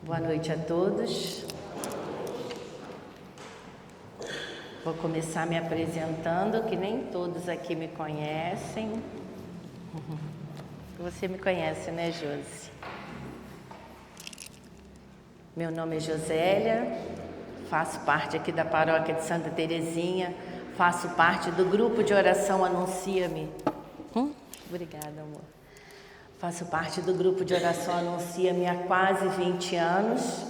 Boa noite a todos. Vou começar me apresentando, que nem todos aqui me conhecem. Você me conhece, né, Josi? Meu nome é Josélia, faço parte aqui da paróquia de Santa Terezinha, faço parte do grupo de oração Anuncia-me. Obrigada, amor. Faço parte do grupo de oração Anuncia-me há quase 20 anos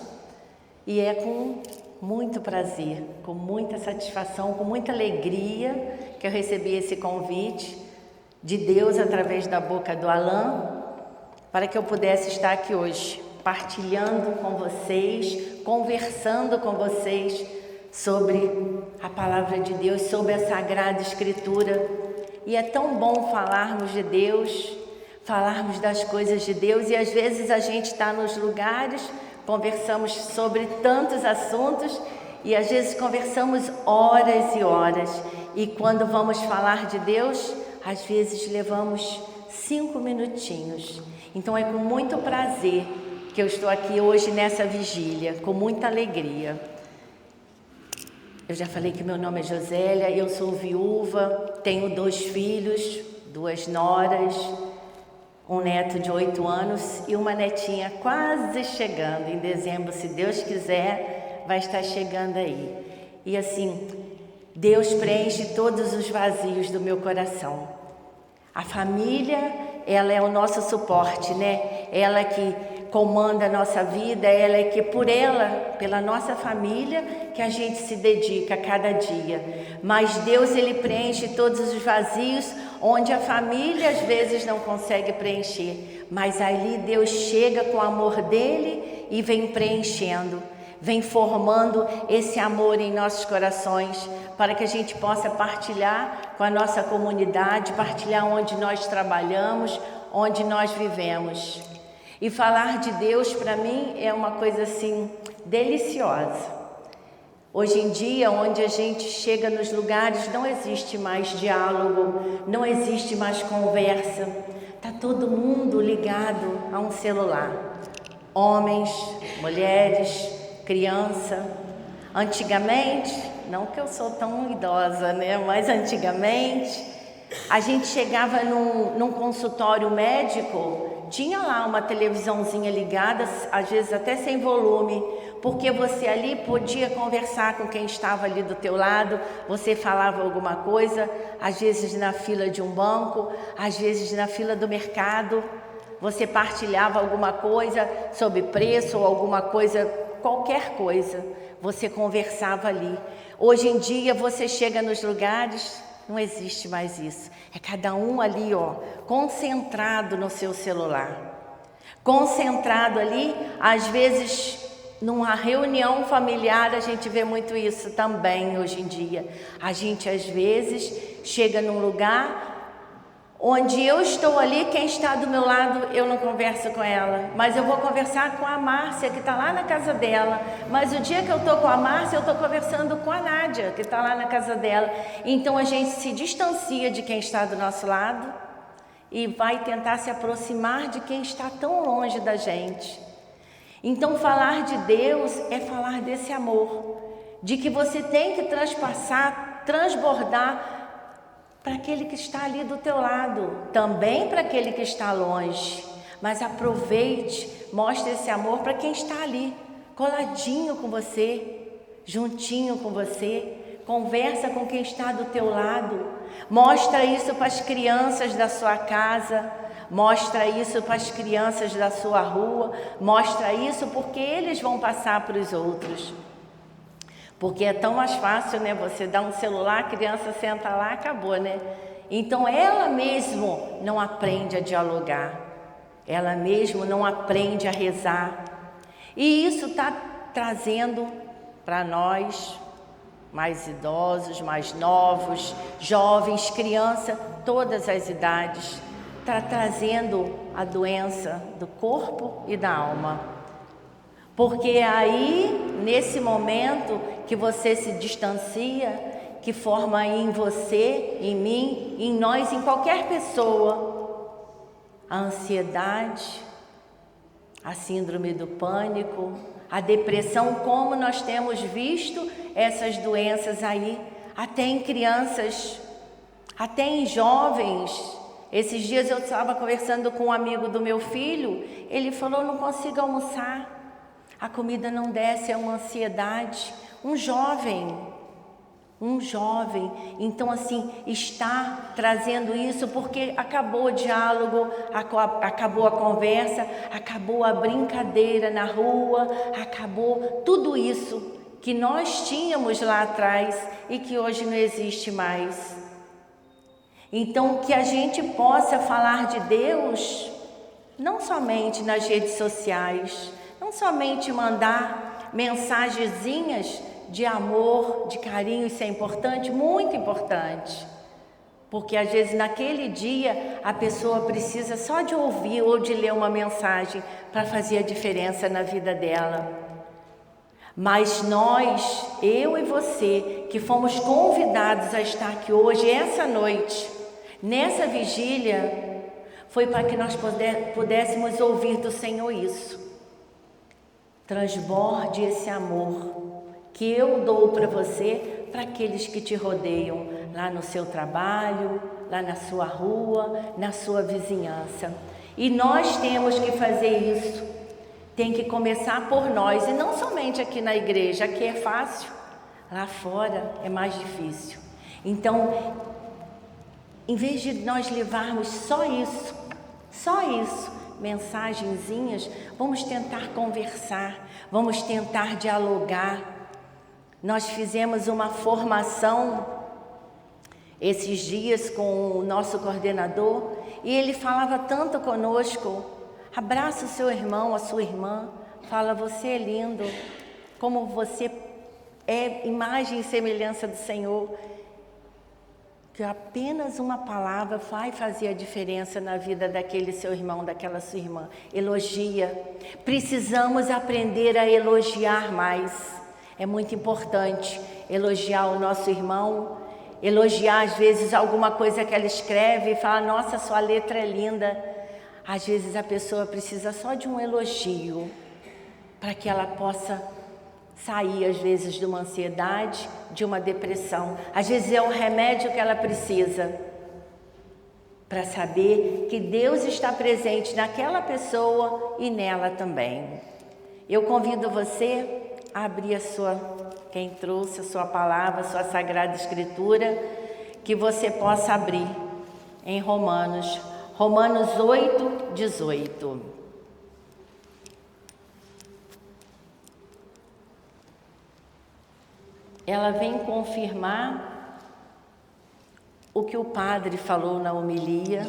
e é com muito prazer, com muita satisfação, com muita alegria que eu recebi esse convite de Deus através da boca do Alain para que eu pudesse estar aqui hoje, partilhando com vocês, conversando com vocês sobre a Palavra de Deus, sobre a Sagrada Escritura. E é tão bom falarmos de Deus, falarmos das coisas de Deus, e às vezes a gente está nos lugares, conversamos sobre tantos assuntos e às vezes conversamos horas e horas, e quando vamos falar de Deus, às vezes levamos 5 minutinhos. Então é com muito prazer que eu estou aqui hoje nessa vigília, com muita alegria. Eu já falei que meu nome é Josélia, eu sou viúva, tenho 2 filhos, 2 noras, um neto de 8 anos e uma netinha quase chegando. Em dezembro, se Deus quiser, vai estar chegando aí. E assim, Deus preenche todos os vazios do meu coração. A família, ela é o nosso suporte, né? Ela que comanda a nossa vida, ela é que por ela, pela nossa família, que a gente se dedica a cada dia. Mas Deus, Ele preenche todos os vazios onde a família às vezes não consegue preencher. Mas ali Deus chega com o amor dEle e vem preenchendo, vem formando esse amor em nossos corações, para que a gente possa partilhar com a nossa comunidade, partilhar onde nós trabalhamos, onde nós vivemos. E falar de Deus, para mim, é uma coisa assim, deliciosa. Hoje em dia, onde a gente chega nos lugares, não existe mais diálogo, não existe mais conversa. Está todo mundo ligado a um celular. Homens, mulheres, criança. Antigamente, não que eu sou tão idosa, né? Mas antigamente, a gente chegava num consultório médico, tinha lá uma televisãozinha ligada, às vezes até sem volume, porque você ali podia conversar com quem estava ali do teu lado, você falava alguma coisa, às vezes na fila de um banco, às vezes na fila do mercado, você partilhava alguma coisa sobre preço ou alguma coisa, qualquer coisa, você conversava ali. Hoje em dia você chega nos lugares, não existe mais isso. É cada um ali, ó, concentrado no seu celular. Concentrado ali, às vezes, numa reunião familiar, a gente vê muito isso também hoje em dia. A gente, às vezes, chega num lugar onde eu estou ali, quem está do meu lado, eu não converso com ela, mas eu vou conversar com a Márcia, que está lá na casa dela. Mas o dia que eu estou com a Márcia, eu estou conversando com a Nádia, que está lá na casa dela. Então a gente se distancia de quem está do nosso lado e vai tentar se aproximar de quem está tão longe da gente. Então falar de Deus é falar desse amor, de que você tem que transpassar, transbordar para aquele que está ali do teu lado, também para aquele que está longe. Mas aproveite, mostre esse amor para quem está ali, coladinho com você, juntinho com você. Conversa com quem está do teu lado. Mostra isso para as crianças da sua casa. Mostra isso para as crianças da sua rua. Mostra isso porque eles vão passar para os outros. Porque é tão mais fácil, né? Você dá um celular, a criança senta lá, acabou, né? Então ela mesmo não aprende a dialogar. Ela mesmo não aprende a rezar. E isso está trazendo para nós, mais idosos, mais novos, jovens, criança, todas as idades, está trazendo a doença do corpo e da alma. Porque aí, nesse momento que você se distancia, que forma em você, em mim, em nós, em qualquer pessoa, a ansiedade, a síndrome do pânico, a depressão, como nós temos visto essas doenças aí, até em crianças, até em jovens. Esses dias eu estava conversando com um amigo do meu filho, ele falou: não consigo almoçar, a comida não desce, é uma ansiedade. Um jovem, então assim, está trazendo isso porque acabou o diálogo, acabou a conversa, acabou a brincadeira na rua, acabou tudo isso que nós tínhamos lá atrás e que hoje não existe mais. Então, que a gente possa falar de Deus, não somente nas redes sociais, não somente mandar mensagenzinhas de amor, de carinho, isso é importante, muito importante. Porque às vezes naquele dia a pessoa precisa só de ouvir ou de ler uma mensagem para fazer a diferença na vida dela. Mas nós, eu e você, que fomos convidados a estar aqui hoje, essa noite, nessa vigília, foi para que nós pudéssemos ouvir do Senhor isso. Transborde esse amor que eu dou para você, para aqueles que te rodeiam, lá no seu trabalho, lá na sua rua, na sua vizinhança. E nós temos que fazer isso. Tem que começar por nós, e não somente aqui na igreja, aqui é fácil, lá fora é mais difícil. Então, em vez de nós levarmos só isso, mensagenzinhas, vamos tentar conversar, vamos tentar dialogar. Nós fizemos uma formação esses dias com o nosso coordenador e ele falava tanto conosco: abraça o seu irmão, a sua irmã, fala: você é lindo, como você é imagem e semelhança do Senhor. Que apenas uma palavra vai fazer a diferença na vida daquele seu irmão, daquela sua irmã. Elogia. Precisamos aprender a elogiar mais. É muito importante elogiar o nosso irmão, elogiar às vezes alguma coisa que ela escreve e fala: nossa, sua letra é linda. Às vezes a pessoa precisa só de um elogio para que ela possa sair, às vezes, de uma ansiedade, de uma depressão. Às vezes é o remédio que ela precisa para saber que Deus está presente naquela pessoa e nela também. Eu convido você a abrir quem trouxe a sua palavra, a sua Sagrada Escritura, que você possa abrir em Romanos 8, 18. Ela vem confirmar o que o padre falou na homilia,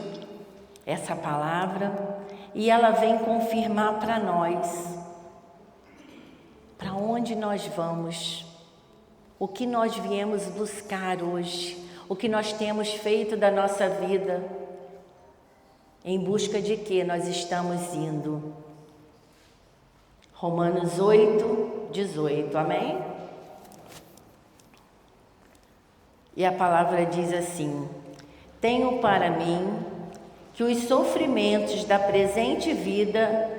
essa palavra, e ela vem confirmar para nós, para onde nós vamos, o que nós viemos buscar hoje, o que nós temos feito da nossa vida, em busca de que nós estamos indo. Romanos 8, 18, amém? E a palavra diz assim: tenho para mim que os sofrimentos da presente vida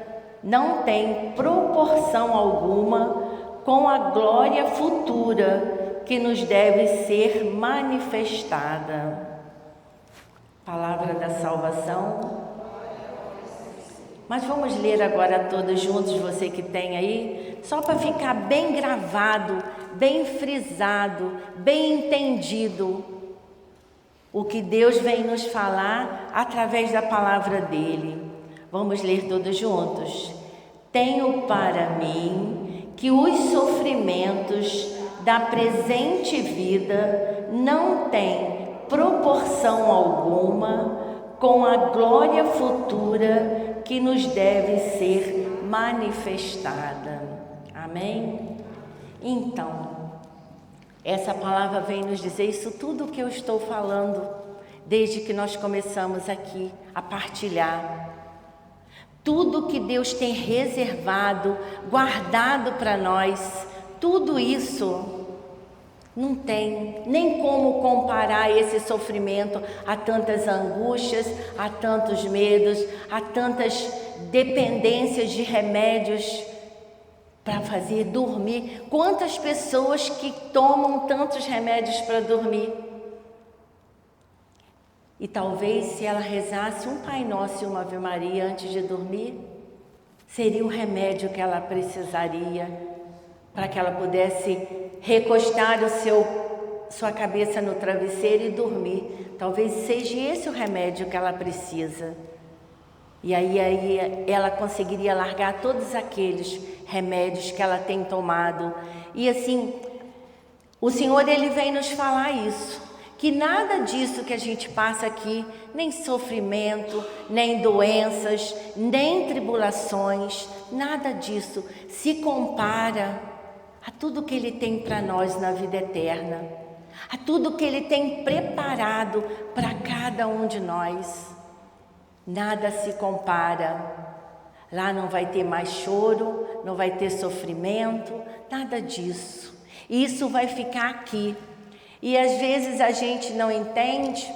não têm proporção alguma com a glória futura que nos deve ser manifestada. Palavra da salvação. Mas vamos ler agora todos juntos, você que tem aí, só para ficar bem gravado, bem frisado, bem entendido o que Deus vem nos falar através da palavra dele. Vamos ler todos juntos. Tenho para mim que os sofrimentos da presente vida não têm proporção alguma com a glória futura que nos deve ser manifestada. Amém? Então, essa palavra vem nos dizer isso tudo que eu estou falando desde que nós começamos aqui a partilhar. Tudo que Deus tem reservado, guardado para nós, tudo isso não tem nem como comparar esse sofrimento a tantas angústias, a tantos medos, a tantas dependências de remédios para fazer dormir. Quantas pessoas que tomam tantos remédios para dormir? E talvez se ela rezasse um Pai Nosso e uma Ave Maria antes de dormir, seria o remédio que ela precisaria para que ela pudesse recostar sua cabeça no travesseiro e dormir. Talvez seja esse o remédio que ela precisa. E aí ela conseguiria largar todos aqueles remédios que ela tem tomado. E assim, o Senhor, Ele vem nos falar isso, que nada disso que a gente passa aqui, nem sofrimento, nem doenças, nem tribulações, nada disso se compara a tudo que Ele tem para nós na vida eterna, a tudo que Ele tem preparado para cada um de nós. Nada se compara. Lá não vai ter mais choro, não vai ter sofrimento, nada disso. Isso vai ficar aqui. E às vezes a gente não entende,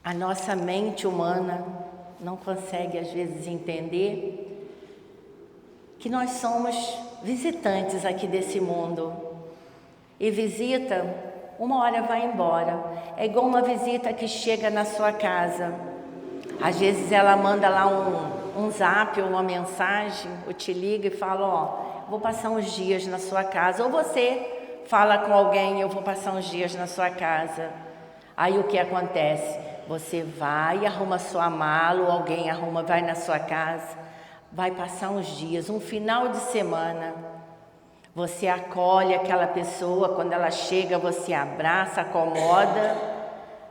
a nossa mente humana não consegue às vezes entender que nós somos visitantes aqui desse mundo. E visita, uma hora vai embora. É igual uma visita que chega na sua casa. Às vezes ela manda lá um zap ou uma mensagem, ou te liga e fala, ó, vou passar uns dias na sua casa. Ou você fala com alguém, eu vou passar uns dias na sua casa. Aí o que acontece? Você vai, arruma sua mala, ou alguém arruma, vai na sua casa, vai passar uns dias, um final de semana. Você acolhe aquela pessoa, quando ela chega, você abraça, acomoda,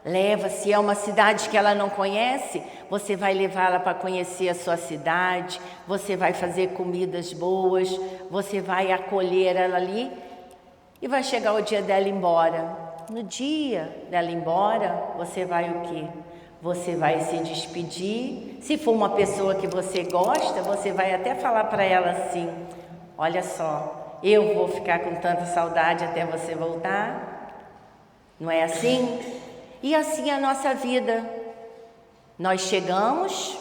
leva. Se é uma cidade que ela não conhece, você vai levá-la para conhecer a sua cidade, você vai fazer comidas boas, você vai acolher ela ali e vai chegar o dia dela ir embora. No dia dela ir embora, você vai o quê? Você vai se despedir. Se for uma pessoa que você gosta, você vai até falar para ela assim, olha só, eu vou ficar com tanta saudade até você voltar. Não é assim? E assim é a nossa vida. Nós chegamos,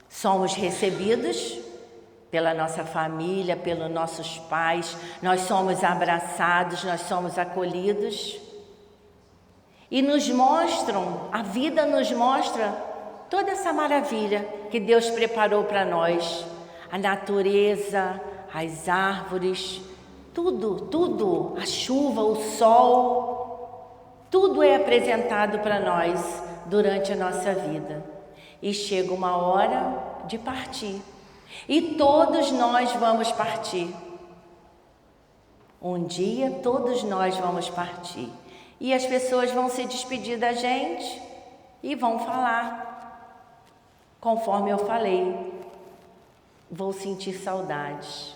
somos recebidos pela nossa família, pelos nossos pais, nós somos abraçados, nós somos acolhidos. E nos mostram, a vida nos mostra toda essa maravilha que Deus preparou para nós. A natureza, as árvores, tudo, a chuva, o sol, tudo é apresentado para nós durante a nossa vida. E chega uma hora de partir. E todos nós vamos partir. Um dia todos nós vamos partir. E as pessoas vão se despedir da gente e vão falar. Conforme eu falei, vou sentir saudades.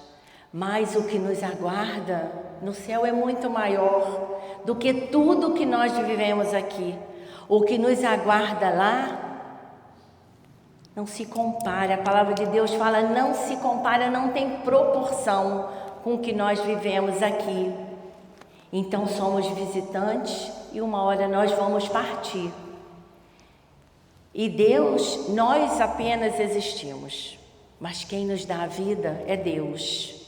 Mas o que nos aguarda no céu é muito maior do que tudo que nós vivemos aqui. O que nos aguarda lá não se compara. A palavra de Deus fala, não se compara, não tem proporção com o que nós vivemos aqui. Então somos visitantes e uma hora nós vamos partir. E Deus, nós apenas existimos, mas quem nos dá a vida é Deus.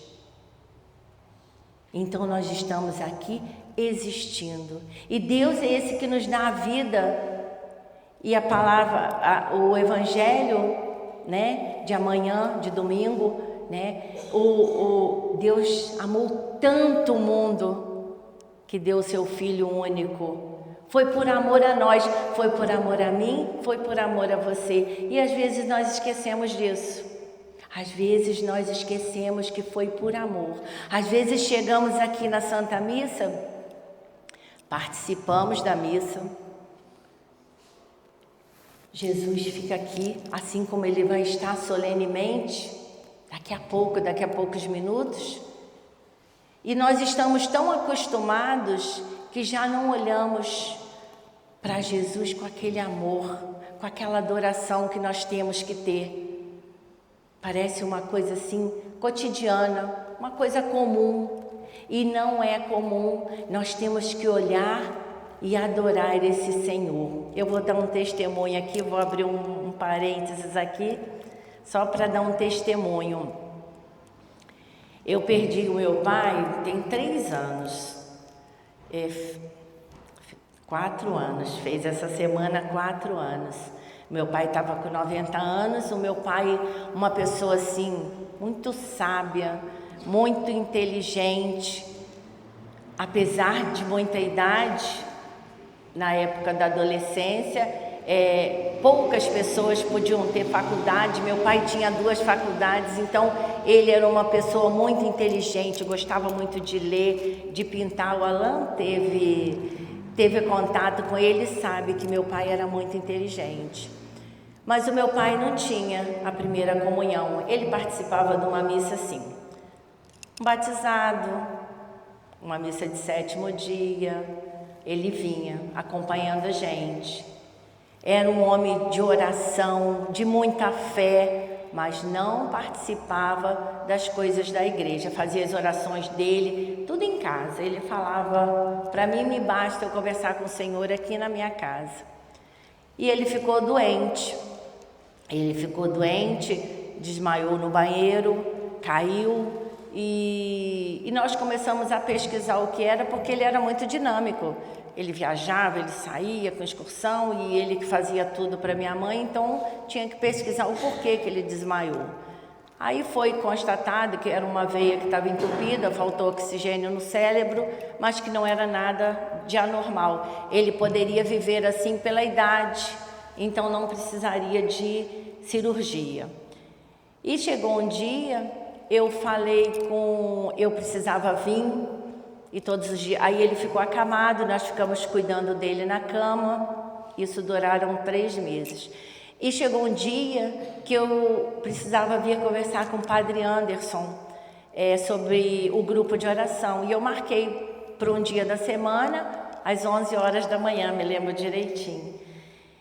Então nós estamos aqui existindo. E Deus é esse que nos dá a vida. E a palavra, o evangelho, né, de amanhã, de domingo, né, Deus amou tanto o mundo que deu o seu Filho único. Foi por amor a nós, foi por amor a mim, foi por amor a você. E às vezes nós esquecemos disso. Às vezes nós esquecemos que foi por amor. Às vezes chegamos aqui na Santa Missa, participamos da missa. Jesus fica aqui, assim como Ele vai estar solenemente, daqui a poucos minutos. E nós estamos tão acostumados que já não olhamos para Jesus com aquele amor, com aquela adoração que nós temos que ter. Parece uma coisa assim, cotidiana, uma coisa comum. E não é comum, nós temos que olhar e adorar esse Senhor. Eu vou dar um testemunho aqui, vou abrir um parênteses aqui. só para dar um testemunho. Eu perdi o meu pai tem 3 anos, 4 anos, fez essa semana 4 anos. Meu pai estava com 90 anos, o meu pai, uma pessoa assim, muito sábia, muito inteligente, apesar de muita idade, na época da adolescência, poucas pessoas podiam ter faculdade. Meu pai tinha 2 faculdades, então ele era uma pessoa muito inteligente, gostava muito de ler, de pintar. O Alan teve contato com ele, sabe que meu pai era muito inteligente. Mas o meu pai não tinha a primeira comunhão. Ele participava de uma missa assim, um batizado, uma missa de 7º dia, ele vinha acompanhando a gente. Era um homem de oração, de muita fé, mas não participava das coisas da igreja, fazia as orações dele, tudo em casa. Ele falava, para mim me basta eu conversar com o Senhor aqui na minha casa. E ele ficou doente. Desmaiou no banheiro, caiu, e nós começamos a pesquisar o que era, porque ele era muito dinâmico. Ele viajava, ele saía com excursão, e ele que fazia tudo para minha mãe, então tinha que pesquisar o porquê que ele desmaiou. Aí foi constatado que era uma veia que estava entupida, faltou oxigênio no cérebro, mas que não era nada de anormal. Ele poderia viver assim pela idade, então não precisaria de cirurgia. E chegou um dia, eu precisava vir, e todos os dias, aí ele ficou acamado, nós ficamos cuidando dele na cama, isso duraram 3 meses. E chegou um dia que eu precisava vir conversar com o Padre Anderson sobre o grupo de oração, e eu marquei para um dia da semana, às 11 horas da manhã, me lembro direitinho.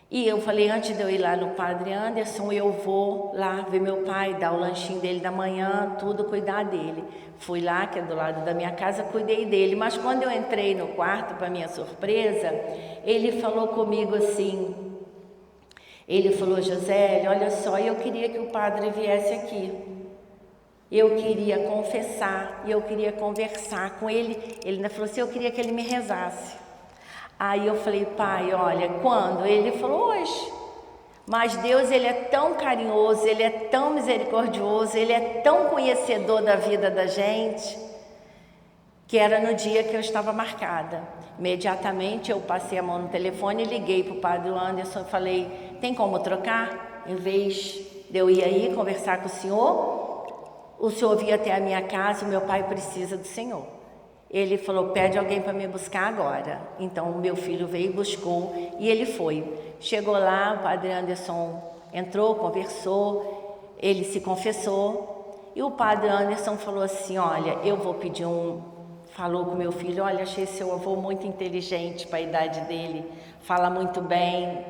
E eu falei, antes de eu ir lá no Padre Anderson, eu vou lá ver meu pai, dar o lanchinho dele da manhã, tudo, cuidar dele. Fui lá, que é do lado da minha casa, cuidei dele. Mas quando eu entrei no quarto, para minha surpresa, ele falou comigo assim, ele falou, Josélia, olha só, eu queria que o padre viesse aqui. Eu queria confessar, e eu queria conversar com ele. Ele ainda falou assim, eu queria que ele me rezasse. Aí eu falei, pai, olha, quando? Ele falou, hoje. Mas Deus, ele é tão carinhoso, ele é tão misericordioso, ele é tão conhecedor da vida da gente, que era no dia que eu estava marcada. Imediatamente eu passei a mão no telefone, liguei para o Padre Anderson e falei, tem como trocar? Em vez de eu ir aí conversar com o senhor vir até a minha casa, o meu pai precisa do senhor. Ele falou, pede alguém para me buscar agora. Então o meu filho veio e buscou, e ele foi. Chegou lá, o Padre Anderson entrou, conversou, ele se confessou, e o Padre Anderson falou assim, olha, eu vou pedir falou com o meu filho, olha, achei seu avô muito inteligente para a idade dele, fala muito bem.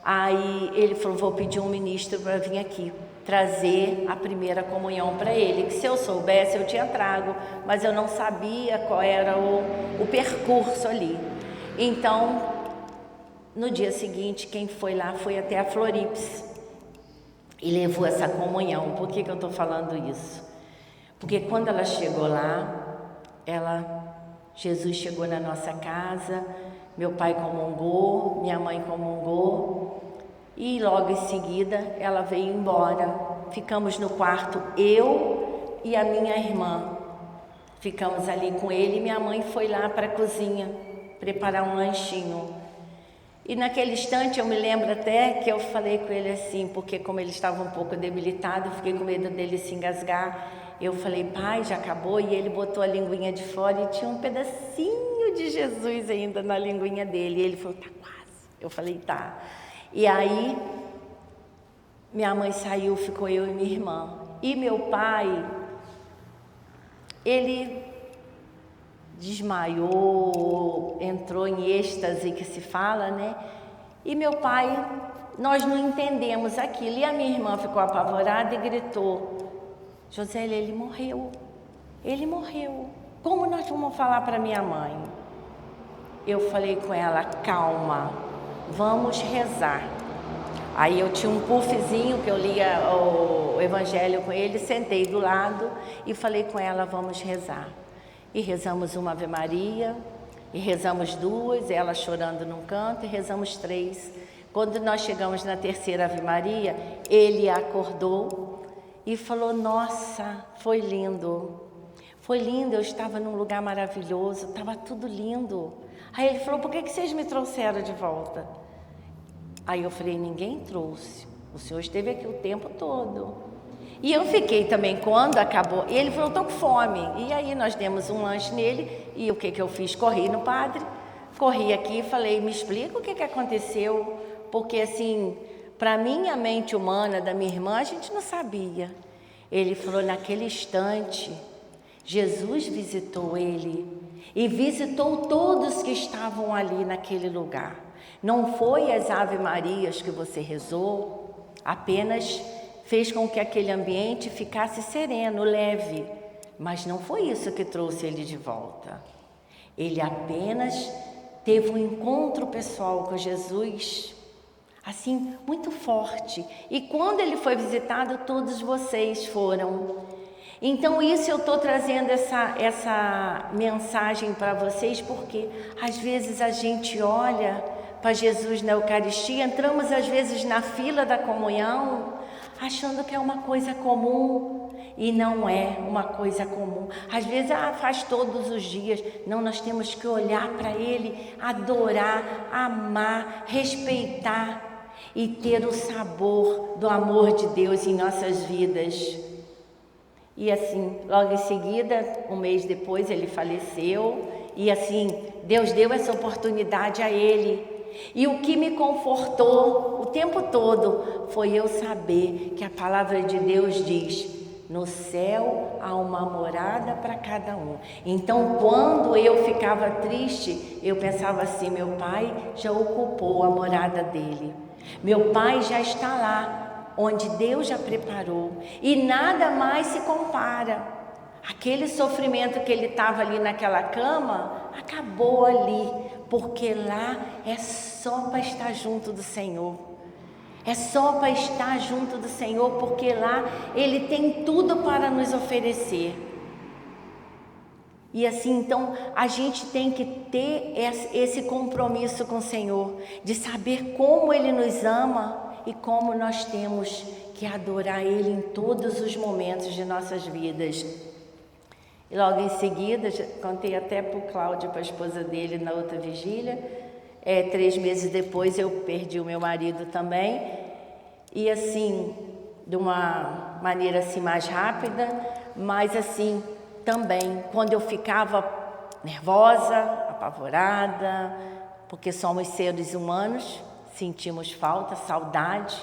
Aí ele falou, vou pedir um ministro para vir aqui trazer a primeira comunhão para ele, que se eu soubesse eu tinha trago, mas eu não sabia qual era o percurso ali. Então, no dia seguinte, quem foi lá foi até a Florips e levou essa comunhão. Por que eu estou falando isso? Porque quando ela chegou lá, Jesus chegou na nossa casa, meu pai comungou, minha mãe comungou, e logo em seguida ela veio embora. Ficamos no quarto, eu e a minha irmã. Ficamos ali com ele, e minha mãe foi lá para a cozinha preparar um lanchinho. E naquele instante eu me lembro até que eu falei com ele assim, porque como ele estava um pouco debilitado, eu fiquei com medo dele se engasgar. Eu falei, pai, já acabou? E ele botou a linguinha de fora e tinha um pedacinho de Jesus ainda na linguinha dele. E ele falou, tá quase. Eu falei, tá. E aí, minha mãe saiu, ficou eu e minha irmã. E meu pai, ele desmaiou, entrou em êxtase, que se fala, né? E meu pai, nós não entendemos aquilo. E a minha irmã ficou apavorada e gritou, Josélia, ele morreu. Ele morreu. Como nós vamos falar para minha mãe? Eu falei com ela, calma, vamos rezar. Aí eu tinha um puffzinho que eu lia o Evangelho com ele, sentei do lado e falei com ela, vamos rezar. E rezamos uma Ave Maria, e rezamos 2, ela chorando num canto, e rezamos 3. Quando nós chegamos na terceira Ave Maria, ele acordou e falou, nossa, foi lindo. Foi lindo, eu estava num lugar maravilhoso, estava tudo lindo. Aí ele falou, por que vocês me trouxeram de volta? Aí eu falei, ninguém trouxe, o senhor esteve aqui o tempo todo. E eu fiquei também, quando acabou, e ele falou, estou com fome. E aí nós demos um lanche nele, e o que eu fiz? Corri no padre, corri aqui e falei, me explica o que aconteceu, porque assim, para minha mente humana, da minha irmã, a gente não sabia. Ele falou, naquele instante, Jesus visitou ele, e visitou todos que estavam ali naquele lugar. Não foi as Ave Marias que você rezou, apenas fez com que aquele ambiente ficasse sereno, leve. Mas não foi isso que trouxe ele de volta. Ele apenas teve um encontro pessoal com Jesus, assim, muito forte. E quando ele foi visitado, todos vocês foram. Então isso eu estou trazendo essa mensagem para vocês, porque às vezes a gente olha para Jesus na Eucaristia, entramos às vezes na fila da comunhão, achando que é uma coisa comum, e não é uma coisa comum. Às vezes, faz todos os dias. Não, nós temos que olhar para Ele, adorar, amar, respeitar e ter o sabor do amor de Deus em nossas vidas. E assim, logo em seguida, um mês depois, ele faleceu, e assim, Deus deu essa oportunidade a ele. E o que me confortou o tempo todo foi eu saber que a palavra de Deus diz, no céu há uma morada para cada um. Então, quando eu ficava triste, eu pensava assim, meu pai já ocupou a morada dele. Meu pai já está lá, onde Deus já preparou. E nada mais se compara. Aquele sofrimento que ele estava ali naquela cama, acabou ali, porque lá é só para estar junto do Senhor. É só para estar junto do Senhor, porque lá Ele tem tudo para nos oferecer. E assim, então, a gente tem que ter esse compromisso com o Senhor, de saber como Ele nos ama e como nós temos que adorar Ele em todos os momentos de nossas vidas. E logo em seguida, contei até para o Cláudio, para a esposa dele, na outra vigília, 3 meses depois eu perdi o meu marido também, e assim, de uma maneira assim mais rápida, mas assim, também, quando eu ficava nervosa, apavorada, porque somos seres humanos, sentimos falta, saudade,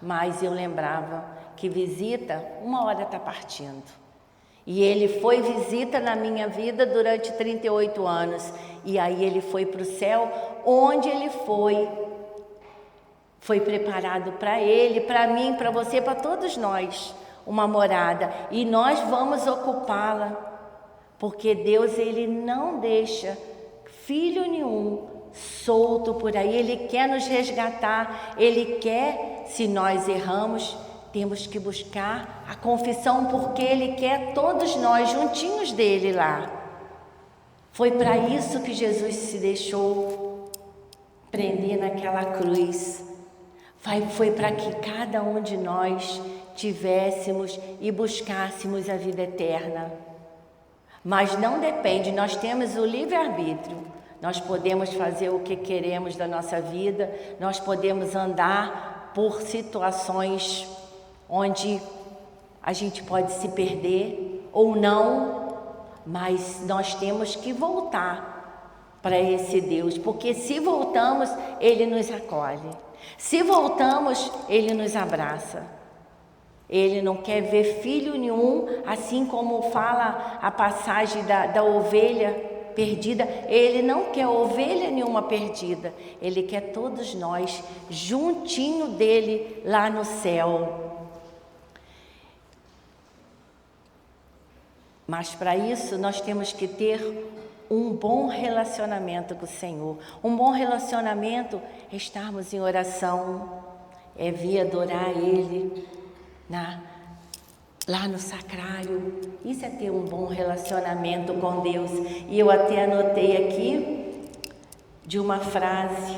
mas eu lembrava que visita, uma hora está partindo. E ele foi visita na minha vida durante 38 anos. E aí ele foi para o céu, onde ele foi preparado para ele, para mim, para você, para todos nós, uma morada. E nós vamos ocupá-la, porque Deus, Ele não deixa filho nenhum solto por aí. Ele quer nos resgatar, Ele quer, se nós erramos, temos que buscar a confissão, porque Ele quer todos nós juntinhos dele lá. Foi para isso que Jesus se deixou prender naquela cruz. Foi para que cada um de nós tivéssemos e buscássemos a vida eterna. Mas não depende, nós temos o livre-arbítrio. Nós podemos fazer o que queremos da nossa vida, nós podemos andar por situações onde a gente pode se perder ou não, mas nós temos que voltar para esse Deus, porque se voltamos, Ele nos acolhe. Se voltamos, Ele nos abraça. Ele não quer ver filho nenhum, assim como fala a passagem da ovelha perdida. Ele não quer ovelha nenhuma perdida. Ele quer todos nós juntinho dele lá no céu. Mas para isso nós temos que ter um bom relacionamento com o Senhor. Um bom relacionamento é estarmos em oração, é vir adorar Ele lá no sacrário. Isso é ter um bom relacionamento com Deus. E eu até anotei aqui de uma frase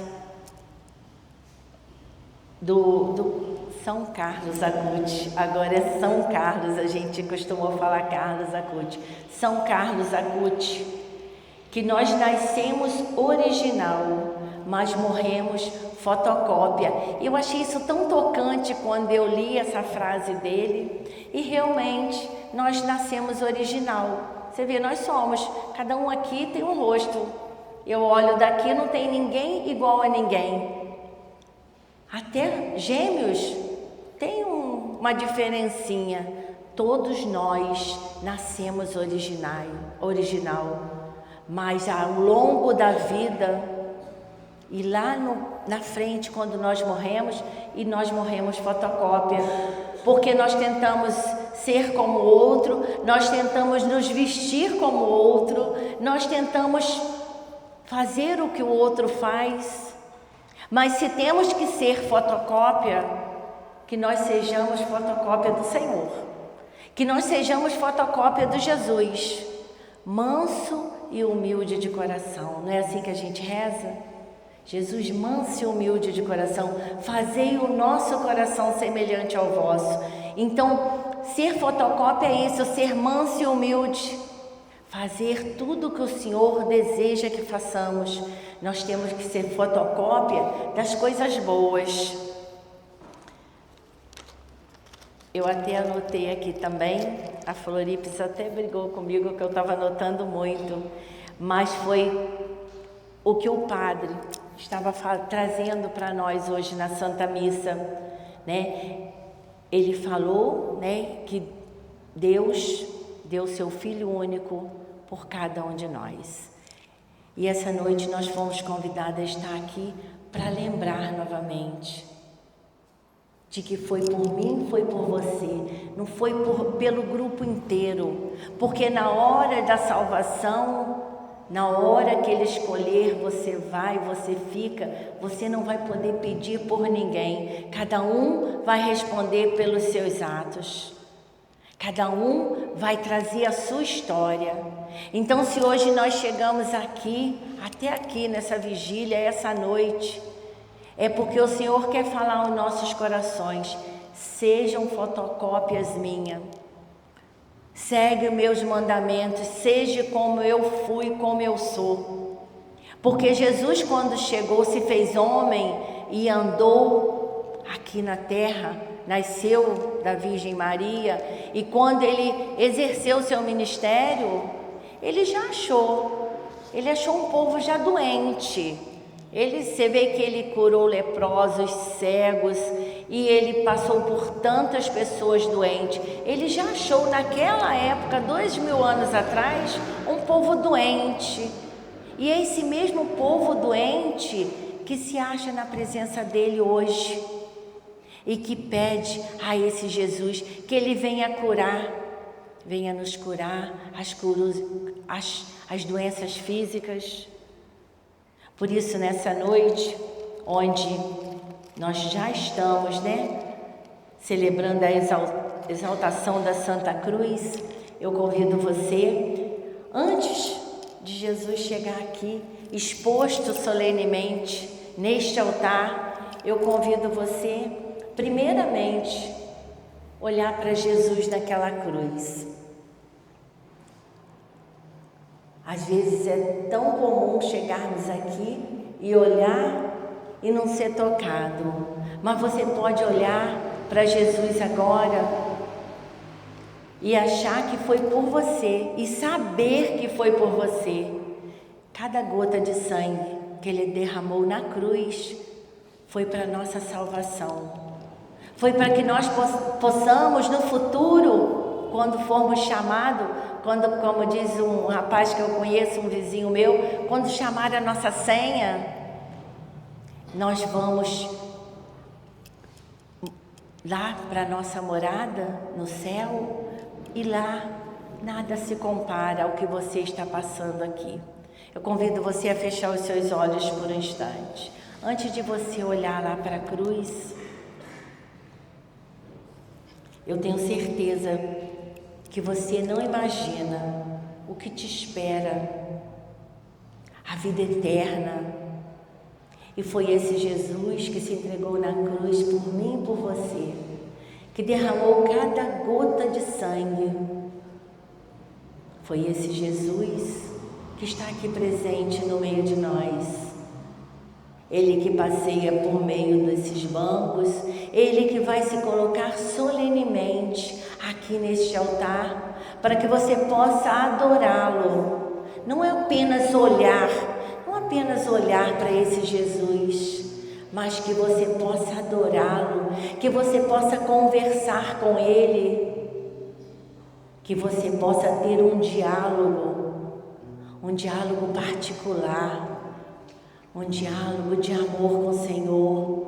do São Carlos Acutis. Agora é São Carlos, a gente costumou falar Carlos Acutis. São Carlos Acutis, que nós nascemos original, mas morremos fotocópia. Eu achei isso tão tocante quando eu li essa frase dele, e realmente nós nascemos original. Você vê, nós somos, cada um aqui tem um rosto. Eu olho daqui, não tem ninguém igual a ninguém. Até gêmeos tem uma diferencinha. Todos nós nascemos original, mas ao longo da vida e lá na frente, quando nós morremos fotocópia, porque nós tentamos ser como o outro, nós tentamos nos vestir como o outro, nós tentamos fazer o que o outro faz. Mas se temos que ser fotocópia, que nós sejamos fotocópia do Senhor, que nós sejamos fotocópia de Jesus, manso e humilde de coração. Não é assim que a gente reza? Jesus, manso e humilde de coração, fazei o nosso coração semelhante ao vosso. Então, ser fotocópia é isso, ser manso e humilde, fazer tudo o que o Senhor deseja que façamos. Nós temos que ser fotocópia das coisas boas. Eu até anotei aqui também, a Floripes até brigou comigo que eu estava anotando muito, mas foi o que o padre estava trazendo para nós hoje na Santa Missa, né? Ele falou, né, que Deus deu seu Filho único por cada um de nós. E essa noite nós fomos convidados a estar aqui para lembrar novamente de que foi por mim, foi por você, não foi pelo grupo inteiro, porque na hora da salvação, na hora que Ele escolher, você vai, você fica, você não vai poder pedir por ninguém, cada um vai responder pelos seus atos, cada um vai trazer a sua história. Então, se hoje nós chegamos aqui, até aqui nessa vigília, essa noite, é porque o Senhor quer falar aos nossos corações: sejam fotocópias minhas, segue meus mandamentos, seja como eu fui, como eu sou. Porque Jesus, quando chegou, se fez homem e andou aqui na terra, nasceu da Virgem Maria, e quando Ele exerceu seu ministério, Ele achou um povo já doente. Você vê que Ele curou leprosos, cegos, e Ele passou por tantas pessoas doentes. Ele já achou naquela época, 2000 anos atrás, um povo doente. E é esse mesmo povo doente que se acha na presença dEle hoje e que pede a esse Jesus que Ele venha curar, venha nos curar as doenças físicas. Por isso, nessa noite, onde nós já estamos, celebrando a exaltação da Santa Cruz, eu convido você, antes de Jesus chegar aqui, exposto solenemente neste altar, eu convido você, primeiramente, olhar para Jesus naquela cruz. Às vezes é tão comum chegarmos aqui e olhar e não ser tocado, mas você pode olhar para Jesus agora e achar que foi por você e saber que foi por você. Cada gota de sangue que Ele derramou na cruz foi para nossa salvação, foi para que nós possamos no futuro, quando formos chamados, como diz um rapaz que eu conheço, um vizinho meu, quando chamar a nossa senha, nós vamos lá para a nossa morada no céu, e lá nada se compara ao que você está passando aqui. Eu convido você a fechar os seus olhos por um instante. Antes de você olhar lá para a cruz, Eu tenho certeza que você não imagina o que te espera, a vida eterna. E foi esse Jesus que se entregou na cruz por mim e por você, que derramou cada gota de sangue. Foi esse Jesus que está aqui presente no meio de nós. Ele que passeia por meio desses bancos, Ele que vai se colocar solenemente aqui neste altar, para que você possa adorá-lo. Não é apenas olhar para esse Jesus, mas que você possa adorá-lo, que você possa conversar com Ele, que você possa ter um diálogo particular, um diálogo de amor com o Senhor.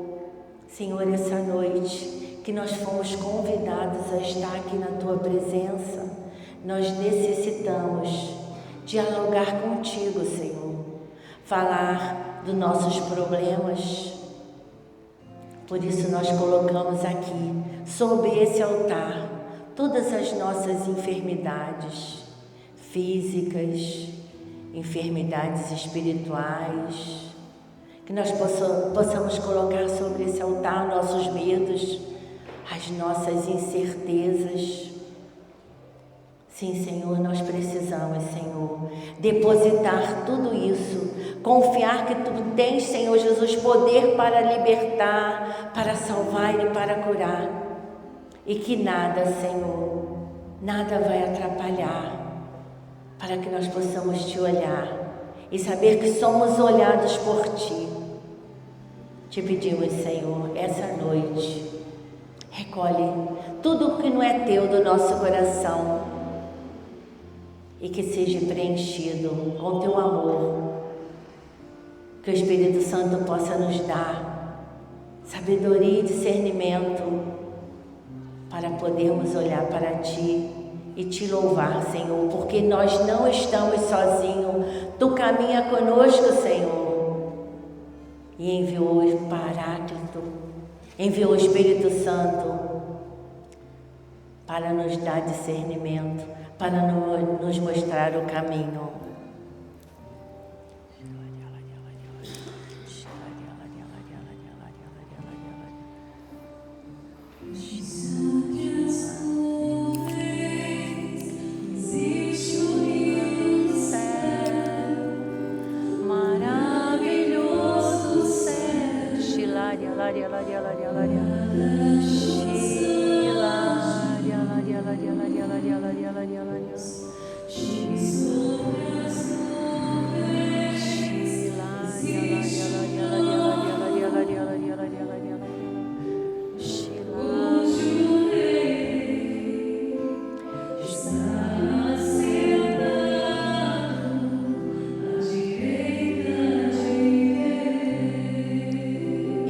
Senhor, essa noite que nós fomos convidados a estar aqui na Tua presença, nós necessitamos dialogar contigo, Senhor, falar dos nossos problemas. Por isso nós colocamos aqui, sob esse altar, todas as nossas enfermidades físicas, enfermidades espirituais, que nós possamos colocar sobre esse altar nossos medos, as nossas incertezas. Sim, Senhor, nós precisamos, Senhor, depositar tudo isso, confiar que Tu tens, Senhor Jesus, poder para libertar, para salvar e para curar. E que nada, Senhor, nada vai atrapalhar, para que nós possamos Te olhar e saber que somos olhados por Ti. Te pedimos, Senhor, essa noite, recolhe tudo o que não é Teu do nosso coração e que seja preenchido com Teu amor, que o Espírito Santo possa nos dar sabedoria e discernimento para podermos olhar para Ti e Te louvar, Senhor, porque nós não estamos sozinhos. Tu caminha conosco, Senhor. E enviou o Paráclito, enviou o Espírito Santo para nos dar discernimento, para nos mostrar o caminho.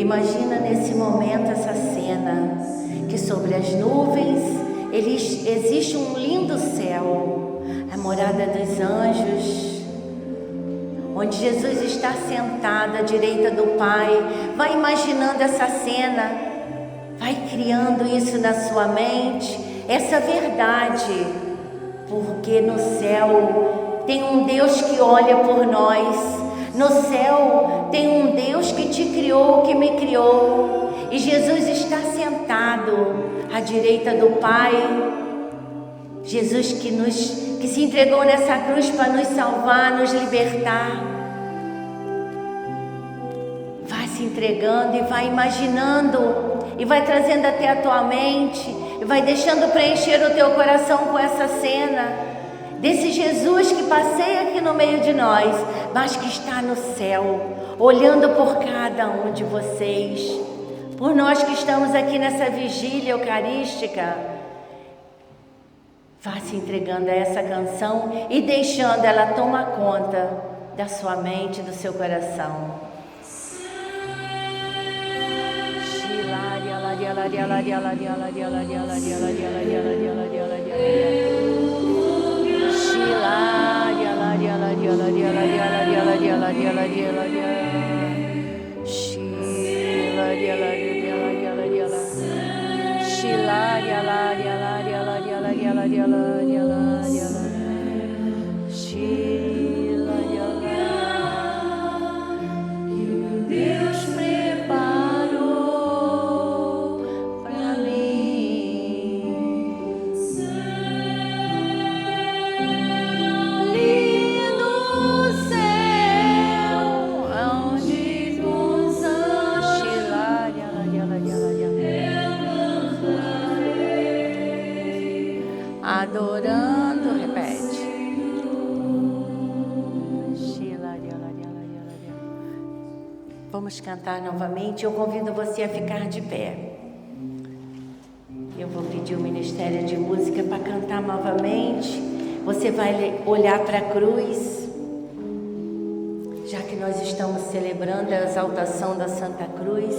Imagina nesse momento essa cena, que sobre as nuvens existe um lindo céu, a morada dos anjos, onde Jesus está sentado à direita do Pai. Vai imaginando essa cena, vai criando isso na sua mente, essa verdade, porque no céu tem um Deus que olha por nós. No céu tem um Deus que te criou, que me criou, e Jesus está sentado à direita do Pai. Jesus que se entregou nessa cruz para nos salvar, nos libertar. Vai se entregando e vai imaginando, e vai trazendo até a tua mente, e vai deixando preencher o teu coração com essa cena desse Jesus que passeia aqui no meio de nós, mas que está no céu, olhando por cada um de vocês, por nós que estamos aqui nessa vigília eucarística. Vá se entregando a essa canção e deixando ela tomar conta da sua mente, do seu coração. Shilaria Vamos cantar novamente. Eu convido você a ficar de pé. Eu vou pedir o Ministério de Música para cantar novamente. Você vai olhar para a cruz, já que nós estamos celebrando a exaltação da Santa Cruz.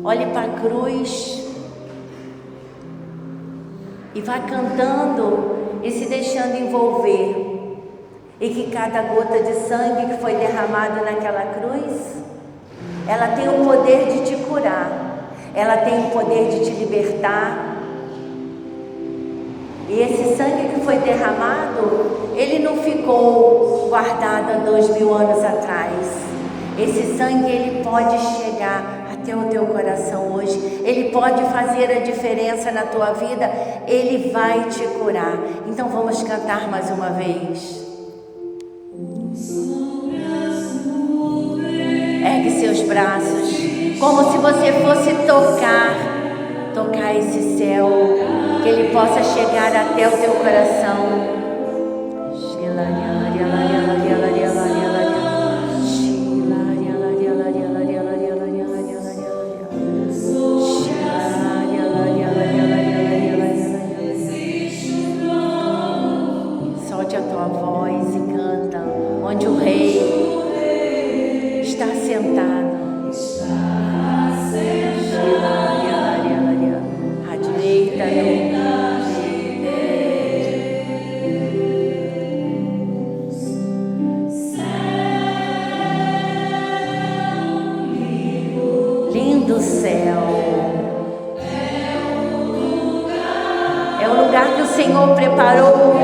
Olhe para a cruz e vá cantando e se deixando envolver. E que cada gota de sangue que foi derramada naquela cruz, ela tem o poder de te curar, ela tem o poder de te libertar. E esse sangue que foi derramado, ele não ficou guardado há 2000 anos atrás. Esse sangue, ele pode chegar até o teu coração hoje. Ele pode fazer a diferença na tua vida. Ele vai te curar. Então vamos cantar mais uma vez. Ergue seus braços, como se você fosse tocar esse céu, que ele possa chegar até o teu coração. Solte a tua voz e canta, onde o Rei está sentado. À direita lindo céu. É o lugar que o Senhor preparou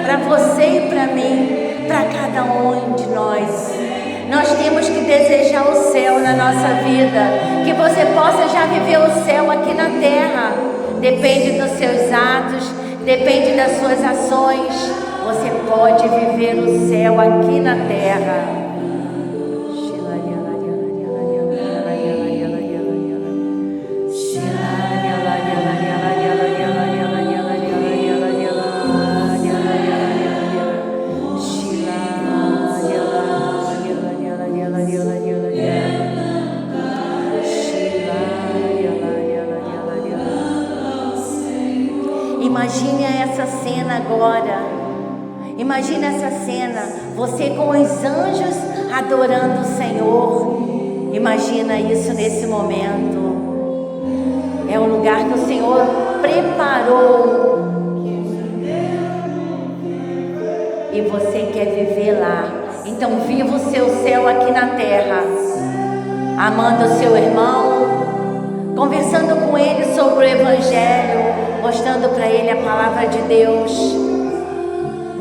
para você e para mim, para cada um de nós. Nós temos que desejar o céu na nossa vida, que você possa já viver o céu aqui na terra. Depende dos seus atos, depende das suas ações. Você pode viver o céu aqui na terra. Imagine essa cena agora. Imagine essa cena, você com os anjos adorando o Senhor. Imagina isso nesse momento. É o lugar que o Senhor preparou. E você quer viver lá. Então viva o seu céu aqui na terra, amando o seu irmão, conversando com ele sobre o Evangelho, mostrando para ele a palavra de Deus.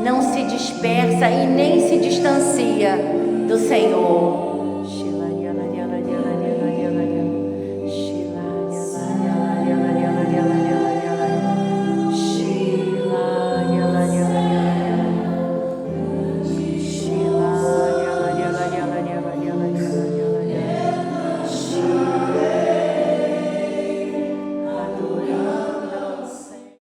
Não se dispersa e nem se distancia do Senhor.